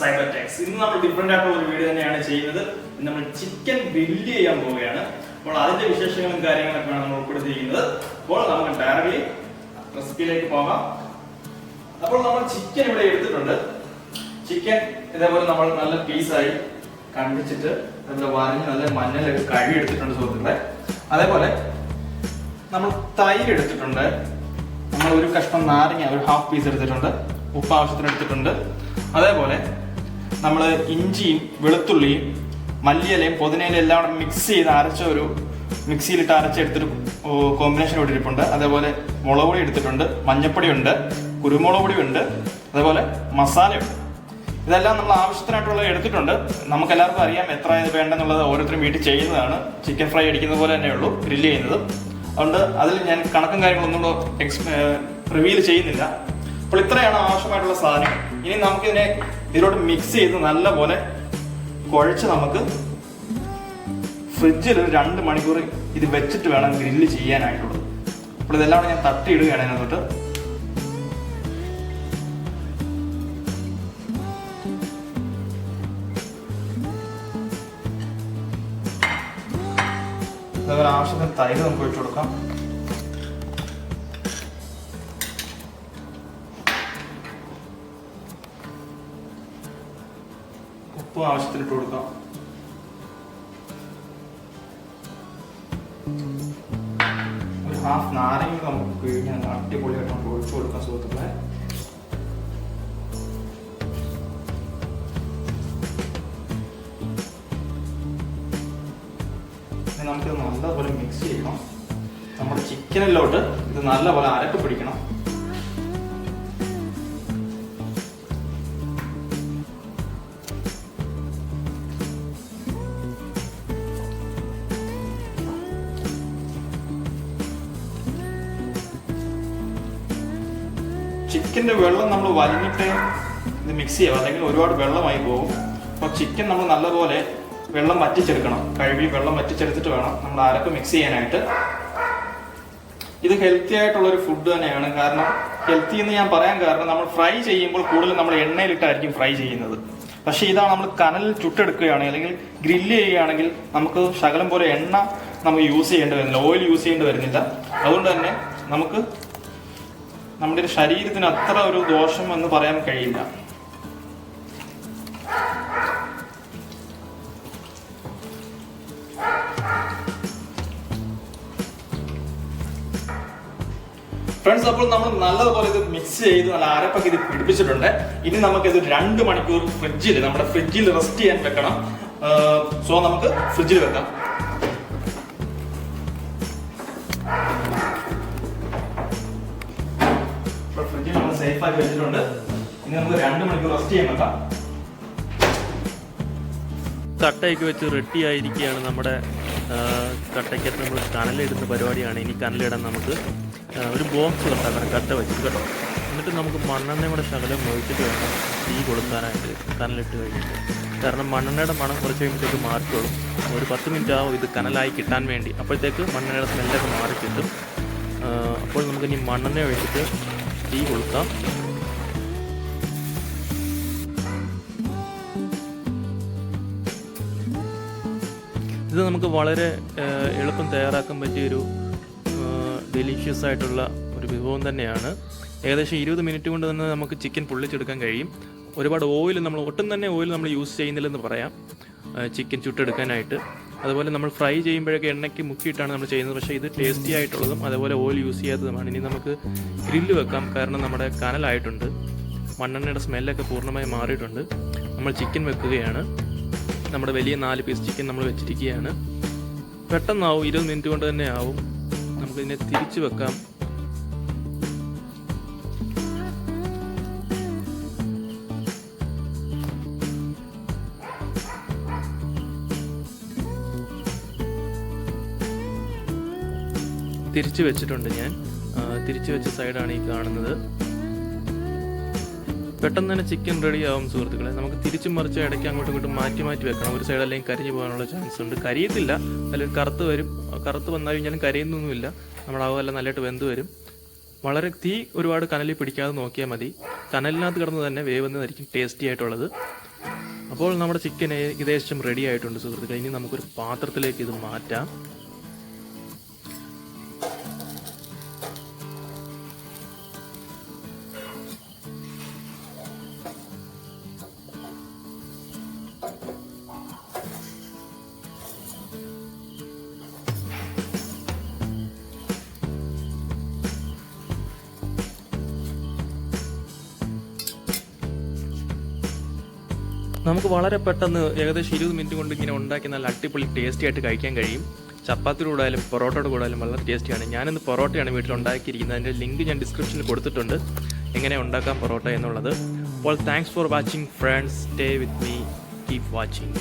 Cyber Tex. ഇന്ന് നമ്മൾ different ആയിട്ടുള്ള ഒരു വീഡിയോ തന്നെയാണ് ചെയ്യുന്നത്. നമ്മൾ ചിക്കൻ ഗ്രില്ല് ചെയ്യാൻ പോവുകയാണ്. അപ്പോൾ അതിന്റെ വിശേഷങ്ങളും കാര്യങ്ങളൊക്കെയാണ് നമ്മൾ ഉൾപ്പെടുത്തിയിരിക്കുന്നത്. അപ്പോൾ നമുക്ക് ഡയറക്റ്റ്ലി റെസിപ്പിയിലേക്ക് പോകാം. അപ്പോൾ നമ്മൾ ചിക്കൻ ഇവിടെ എടുത്തിട്ടുണ്ട്. ചിക്കൻ ഇതേപോലെ നമ്മൾ നല്ല പീസായി കണ്ടിച്ചിട്ട് അതേപോലെ വരഞ്ഞ് നല്ല മഞ്ഞളൊക്കെ കഴുകി എടുത്തിട്ടുണ്ട് സുഹൃത്തുക്കളെ. അതേപോലെ നമ്മൾ തൈര് എടുത്തിട്ടുണ്ട്. നമ്മൾ ഒരു കഷ്ണം നാരങ്ങ ഒരു ഹാഫ് പീസ് എടുത്തിട്ടുണ്ട്. ഉപ്പ് ആവശ്യത്തിന് എടുത്തിട്ടുണ്ട്. അതേപോലെ നമ്മൾ ഇഞ്ചിയും വെളുത്തുള്ളിയും മല്ലിയിലയും പുതിനയിലയും എല്ലാം കൂടെ മിക്സ് ചെയ്ത് അരച്ച ഒരു മിക്സിയിലിട്ട് അരച്ചെടുത്തൊരു കോമ്പിനേഷൻ ഇവിടെ ഇരിപ്പുണ്ട്. അതേപോലെ മുളക് പൊടി എടുത്തിട്ടുണ്ട്, മഞ്ഞപ്പൊടി ഉണ്ട്, കുരുമുളക് പൊടി ഉണ്ട്, അതേപോലെ മസാലയുണ്ട്. ഇതെല്ലാം നമ്മൾ ആവശ്യത്തിനായിട്ടുള്ള എടുത്തിട്ടുണ്ട്. നമുക്ക് എല്ലാവർക്കും അറിയാം എത്ര ഇത് വേണ്ടെന്നുള്ളത്. ഓരോരുത്തരും വീട്ടിൽ ചെയ്യുന്നതാണ്. ചിക്കൻ ഫ്രൈ അടിക്കുന്ന പോലെ തന്നെയുള്ളൂ ഗ്രില്ല് ചെയ്യുന്നത്. അതുകൊണ്ട് അതിൽ ഞാൻ കണക്കും കാര്യങ്ങളൊന്നും റിവീൽ ചെയ്യുന്നില്ല. അപ്പോൾ ഇത്രയാണ് ആവശ്യമായിട്ടുള്ള സാധനം. ഇനി നമുക്കിതിനെ ഇതിലോട്ട് മിക്സ് ചെയ്ത് നല്ലപോലെ കുഴച്ച് നമുക്ക് ഫ്രിഡ്ജിൽ ഒരു 2 മണിക്കൂർ ഇത് വെച്ചിട്ട് വേണം ഗ്രില്ല് ചെയ്യാനായിട്ടുള്ളത്. അപ്പോൾ ഇതെല്ലാം ഞാൻ തട്ടിയിടുകയാണ് അതിനകത്തോട്ട്. അതേപോലെ ആവശ്യത്തിന് തൈര് നമുക്ക് ഒഴിച്ചു കൊടുക്കാം. ഉപ്പും ആവശ്യത്തിന് ഇട്ട് കൊടുക്കാം. ഒരു ഹാഫ് നാരങ്ങ നമുക്ക് പിഴിഞ്ഞ് അടിപൊളിയായിട്ട് നമുക്ക് ഒഴിച്ചു കൊടുക്കാം സുഹൃത്തുക്കളെ. നമുക്കിത് നല്ലപോലെ മിക്സ് ചെയ്യണം. നമ്മുടെ ചിക്കനിലോട്ട് ഇത് നല്ലപോലെ അരക്ക് പിടിക്കണം. ചിക്കൻ്റെ വെള്ളം നമ്മൾ വലിഞ്ഞിട്ട് ഇത് മിക്സ് ചെയ്യാം, അല്ലെങ്കിൽ ഒരുപാട് വെള്ളമായി പോകും. അപ്പോൾ ചിക്കൻ നമ്മൾ നല്ലപോലെ വെള്ളം വറ്റിച്ചെടുക്കണം. കഴുകി വെള്ളം വറ്റിച്ചെടുത്തിട്ട് വേണം നമ്മൾ അരക്ക് മിക്സ് ചെയ്യാനായിട്ട്. ഇത് ഹെൽത്തി ആയിട്ടുള്ളൊരു ഫുഡ് തന്നെയാണ്. കാരണം ഹെൽത്തി എന്ന് ഞാൻ പറയാൻ കാരണം നമ്മൾ ഫ്രൈ ചെയ്യുമ്പോൾ കൂടുതൽ നമ്മൾ എണ്ണയിലിട്ടായിരിക്കും ഫ്രൈ ചെയ്യുന്നത്. പക്ഷേ ഇതാണ് നമ്മൾ കനലിൽ ചുട്ടെടുക്കുകയാണെങ്കിൽ അല്ലെങ്കിൽ ഗ്രില്ല് ചെയ്യുകയാണെങ്കിൽ നമുക്ക് ശകലം പോലെ എണ്ണ നമുക്ക് യൂസ് ചെയ്യേണ്ടി വരുന്നില്ല, ഓയിൽ യൂസ് ചെയ്യേണ്ടി വരുന്നില്ല. അതുകൊണ്ട് തന്നെ നമുക്ക് നമ്മുടെ ശരീരത്തിന് അത്ര ഒരു ദോഷം എന്ന് പറയാൻ കഴിയില്ല. ഫ്രണ്ട്സ്, അപ്പോൾ നമ്മൾ നല്ലതുപോലെ ഇത് മിക്സ് ചെയ്ത് നല്ല അരപ്പൊക്കെ ഇത് പിടിപ്പിച്ചിട്ടുണ്ട്. ഇനി നമുക്ക് ഇത് 2 മണിക്കൂർ നമ്മുടെ ഫ്രിഡ്ജിൽ റെസ്റ്റ് ചെയ്യാൻ വെക്കണം. സോ നമുക്ക് ഫ്രിഡ്ജിൽ വെക്കാം. ഫ്രിഡ്ജിൽ നമ്മൾ സേഫ് ആക്കി വെച്ചിട്ടുണ്ട്. ഇനി നമുക്ക് 2 മണിക്കൂർ റെസ്റ്റ് ചെയ്യാൻ വെക്കാം. കട്ടയൊക്കെ വെച്ച് റെഡി ആയിരിക്കുകയാണ്. നമ്മുടെ കട്ടയ്ക്കകത്ത് നമ്മൾ കനലിടുന്ന പരിപാടിയാണ്. ഇനി കനലിടാൻ നമുക്ക് ഒരു ബോക്സ് കട്ടാക്കണം, കട്ട വെച്ച് കേട്ടോ. എന്നിട്ട് നമുക്ക് മണ്ണെണ്ണയുടെ ശകലം ഒഴിച്ചിട്ട് വേണം തീ കൊടുക്കാനായിട്ട് കനലിട്ട് കഴിഞ്ഞിട്ട്. കാരണം മണ്ണെണ്ണയുടെ മണം കുറച്ച് കഴിയുമ്പോഴത്തേക്ക് മാറിക്കോളും. ഒരു 10 മിനിറ്റ് ആവും ഇത് കനലായി കിട്ടാൻ വേണ്ടി. അപ്പോഴത്തേക്ക് മണ്ണെണ്ണയുടെ സ്മെല്ലൊക്കെ മാറി കിട്ടും. അപ്പോൾ നമുക്കിനി മണ്ണെണ്ണ ഒഴിച്ചിട്ട് തീ കൊടുക്കാം. ഇത് നമുക്ക് വളരെ എളുപ്പം തയ്യാറാക്കാൻ പറ്റിയൊരു ഡെലീഷ്യസ് ആയിട്ടുള്ള ഒരു വിഭവം തന്നെയാണ്. ഏകദേശം 20 മിനിറ്റ് കൊണ്ട് തന്നെ നമുക്ക് ചിക്കൻ പൊള്ളിച്ചെടുക്കാൻ കഴിയും. ഒരുപാട് ഓയിൽ ഒട്ടും തന്നെ ഓയിൽ നമ്മൾ യൂസ് ചെയ്യുന്നില്ലെന്ന് പറയാം ചിക്കൻ ചുട്ടെടുക്കാനായിട്ട്. അതുപോലെ നമ്മൾ ഫ്രൈ ചെയ്യുമ്പോഴൊക്കെ എണ്ണയ്ക്ക് മുക്കിയിട്ടാണ് നമ്മൾ ചെയ്യുന്നത്. പക്ഷേ ഇത് ടേസ്റ്റി ആയിട്ടുള്ളതും അതേപോലെ ഓയിൽ യൂസ് ചെയ്യാത്തതുമാണ്. ഇനി നമുക്ക് ഗ്രില്ല് വെക്കാം. കാരണം നമ്മുടെ കനലായിട്ടുണ്ട്, മണ്ണെണ്ണയുടെ സ്മെല്ലൊക്കെ പൂർണ്ണമായി മാറിയിട്ടുണ്ട്. നമ്മൾ ചിക്കൻ വെക്കുകയാണ്. നമ്മുടെ വലിയ 4 പീസ് ചിക്കൻ നമ്മൾ വെച്ചിരിക്കുകയാണ്. പെട്ടെന്നാവും, 20 മിനിറ്റ് കൊണ്ട് തന്നെ ആവും. നമുക്കിതിനെ തിരിച്ചു വെക്കാം. തിരിച്ചു വെച്ചിട്ടുണ്ട് ഞാൻ. തിരിച്ചു വെച്ച സൈഡാണ് ഈ കാണുന്നത്. പെട്ടെന്ന് തന്നെ ചിക്കൻ റെഡി ആവും സുഹൃത്തുക്കളെ. നമുക്ക് തിരിച്ചും മറിച്ച് ഇടയ്ക്ക് അങ്ങോട്ടും ഇങ്ങോട്ടും മാറ്റി വെക്കണം. ഒരു സൈഡ് അല്ലെങ്കിൽ കരിഞ്ഞു പോകാനുള്ള ചാൻസ് ഉണ്ട്. കരിയത്തില്ല, അല്ലെങ്കിൽ കറുത്ത് വരും. കറുത്ത് വന്നു കഴിഞ്ഞാലും കരിയുന്നൊന്നുമില്ല. നമ്മളാവുമല്ല നല്ലതായിട്ട് വെന്ത് വരും. വളരെ തീ ഒരുപാട് കനലിൽ പിടിക്കാതെ നോക്കിയാൽ മതി. കനലിനകത്ത് കിടന്ന് തന്നെ വേവുന്നതായിരിക്കും ടേസ്റ്റി ആയിട്ടുള്ളത്. അപ്പോൾ നമ്മുടെ ചിക്കൻ ഏകദേശം റെഡി ആയിട്ടുണ്ട് സുഹൃത്തുക്കളെ. ഇനി നമുക്കൊരു പാത്രത്തിലേക്ക് ഇത് മാറ്റാം. നമുക്ക് വളരെ പെട്ടെന്ന് ഏകദേശം 20 മിനിറ്റ് കൊണ്ട് ഇങ്ങനെ ഉണ്ടാക്കി നല്ല അടിപൊളി ടേസ്റ്റി ആയിട്ട് കഴിക്കാൻ കഴിയും. ചപ്പാത്തിയുടെ കൂടെ ആയാലും പൊറോട്ടയുടെ കൂടെ ആയാലും വളരെ ടേസ്റ്റിയാണ്. ഞാനിന്ന് പൊറോട്ടയാണ് വീട്ടിൽ ഉണ്ടാക്കിയിരിക്കുന്നത്. അതിൻ്റെ ലിങ്ക് ഞാൻ ഡിസ്ക്രിപ്ഷനിൽ കൊടുത്തിട്ടുണ്ട്, എങ്ങനെ ഉണ്ടാക്കാം പൊറോട്ട എന്നുള്ളത്. അപ്പോൾ thanks for watching friends. Stay with me, keep watching.